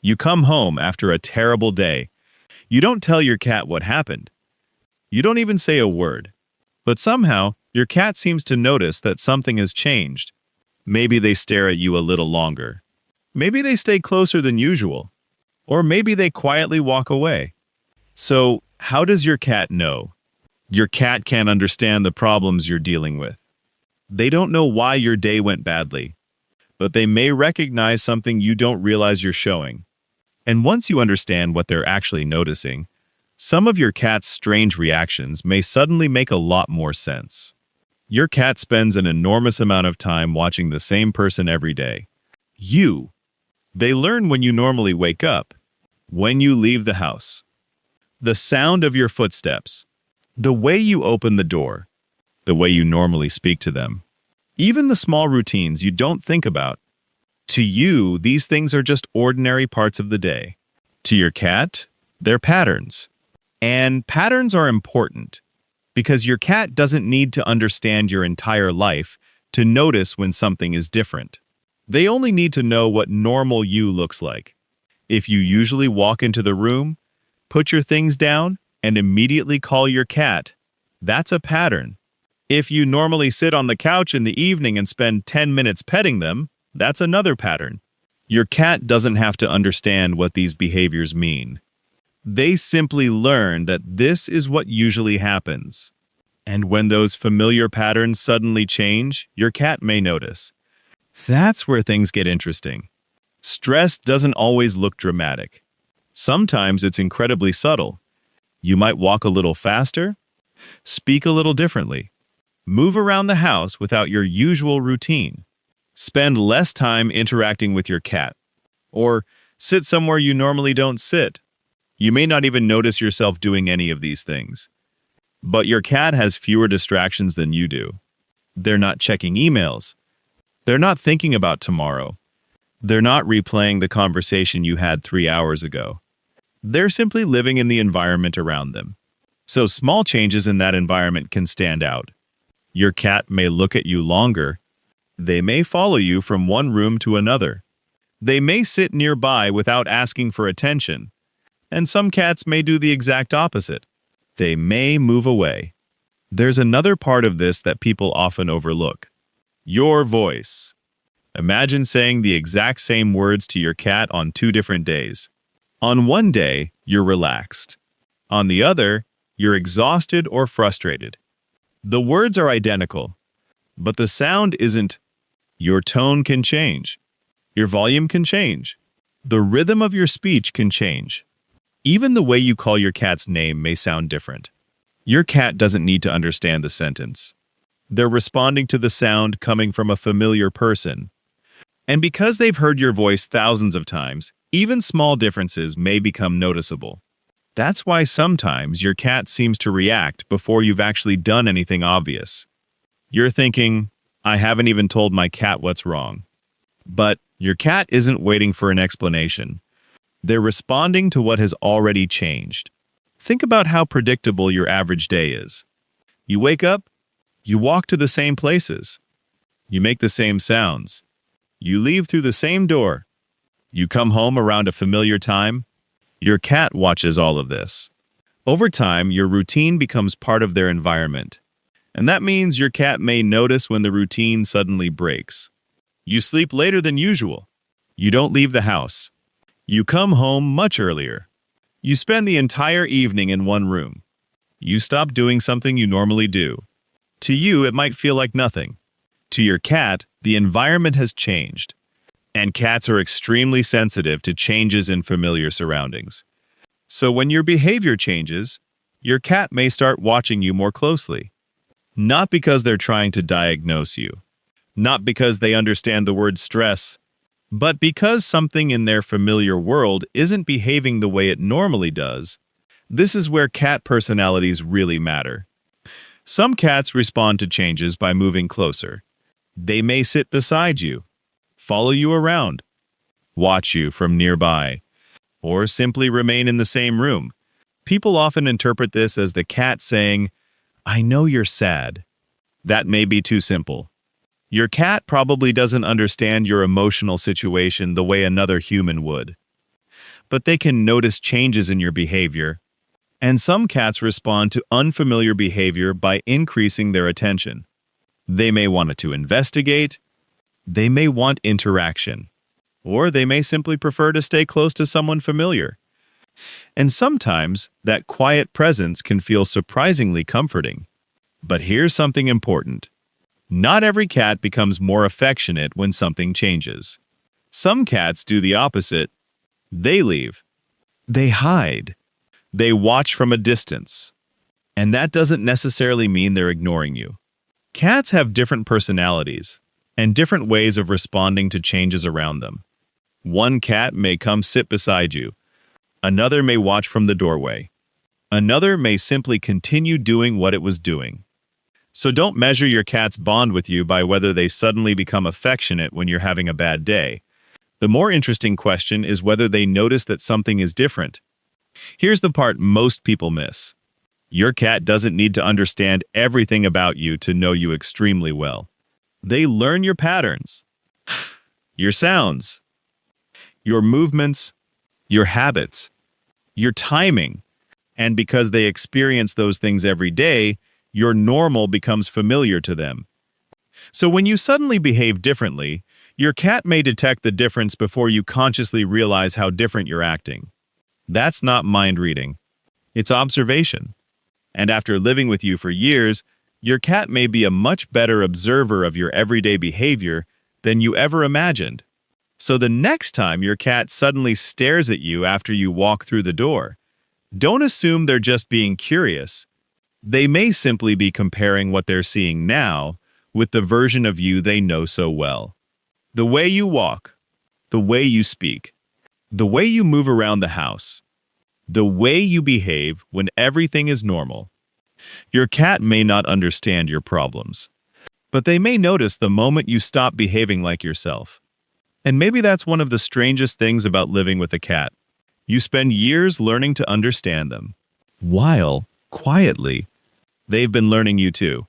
You come home after a terrible day. You don't tell your cat what happened. You don't even say a word. But somehow, your cat seems to notice that something has changed. Maybe they stare at you a little longer. Maybe they stay closer than usual. Or maybe they quietly walk away. So, how does your cat know? Your cat can't understand the problems you're dealing with. They don't know why your day went badly, but they may recognize something you don't realize you're showing. And once you understand what they're actually noticing, some of your cat's strange reactions may suddenly make a lot more sense. Your cat spends an enormous amount of time watching the same person every day. You. They learn when you normally wake up, when you leave the house, the sound of your footsteps, the way you open the door, the way you normally speak to them, even the small routines you don't think about. To you, these things are just ordinary parts of the day. To your cat, they're patterns. And patterns are important because your cat doesn't need to understand your entire life to notice when something is different. They only need to know what normal you looks like. If you usually walk into the room, put your things down, and immediately call your cat, that's a pattern. If you normally sit on the couch in the evening and spend 10 minutes petting them, that's another pattern. Your cat doesn't have to understand what these behaviors mean. They simply learn that this is what usually happens. And when those familiar patterns suddenly change, your cat may notice. That's where things get interesting. Stress doesn't always look dramatic. Sometimes it's incredibly subtle. You might walk a little faster, speak a little differently, move around the house without your usual routine, spend less time interacting with your cat, or sit somewhere you normally don't sit. You may not even notice yourself doing any of these things. But your cat has fewer distractions than you do. They're not checking emails. They're not thinking about tomorrow. They're not replaying the conversation you had 3 hours ago. They're simply living in the environment around them. So small changes in that environment can stand out. Your cat may look at you longer. They may follow you from one room to another. They may sit nearby without asking for attention. And some cats may do the exact opposite. They may move away. There's another part of this that people often overlook. Your voice. Imagine saying the exact same words to your cat on 2 different days. On one day, you're relaxed. On the other, you're exhausted or frustrated. The words are identical, but the sound isn't. Your tone can change. Your volume can change. The rhythm of your speech can change. Even the way you call your cat's name may sound different. Your cat doesn't need to understand the sentence. They're responding to the sound coming from a familiar person. And because they've heard your voice thousands of times, even small differences may become noticeable. That's why sometimes your cat seems to react before you've actually done anything obvious. You're thinking, I haven't even told my cat what's wrong. But your cat isn't waiting for an explanation. They're responding to what has already changed. Think about how predictable your average day is. You wake up, you walk to the same places. You make the same sounds. You leave through the same door. You come home around a familiar time. Your cat watches all of this. Over time, your routine becomes part of their environment. And that means your cat may notice when the routine suddenly breaks. You sleep later than usual. You don't leave the house. You come home much earlier. You spend the entire evening in one room. You stop doing something you normally do. To you, it might feel like nothing. To your cat, the environment has changed. And cats are extremely sensitive to changes in familiar surroundings. So when your behavior changes, your cat may start watching you more closely. Not because they're trying to diagnose you. Not because they understand the word stress. But because something in their familiar world isn't behaving the way it normally does. This is where cat personalities really matter. Some cats respond to changes by moving closer. They may sit beside you, follow you around, watch you from nearby, or simply remain in the same room. People often interpret this as the cat saying, I know you're sad. That may be too simple. Your cat probably doesn't understand your emotional situation the way another human would. but they can notice changes in your behavior. And some cats respond to unfamiliar behavior by increasing their attention. They may want to investigate, they may want interaction, or they may simply prefer to stay close to someone familiar. And sometimes that quiet presence can feel surprisingly comforting. But here's something important. Not every cat becomes more affectionate when something changes. Some cats do the opposite. They leave. They hide. They watch from a distance. And that doesn't necessarily mean they're ignoring you. Cats have different personalities and different ways of responding to changes around them. One cat may come sit beside you. Another may watch from the doorway. Another may simply continue doing what it was doing. So don't measure your cat's bond with you by whether they suddenly become affectionate when you're having a bad day. The more interesting question is whether they notice that something is different. Here's the part most people miss. Your cat doesn't need to understand everything about you to know you extremely well. They learn your patterns, your sounds, your movements, your habits, your timing. And because they experience those things every day, your normal becomes familiar to them. So when you suddenly behave differently, your cat may detect the difference before you consciously realize how different you're acting. That's not mind reading. It's observation. And after living with you for years, your cat may be a much better observer of your everyday behavior than you ever imagined. So the next time your cat suddenly stares at you after you walk through the door, don't assume they're just being curious. They may simply be comparing what they're seeing now with the version of you they know so well. The way you walk, the way you speak, the way you move around the house, the way you behave when everything is normal. Your cat may not understand your problems, but they may notice the moment you stop behaving like yourself. And maybe that's one of the strangest things about living with a cat. You spend years learning to understand them, while, quietly, they've been learning you too.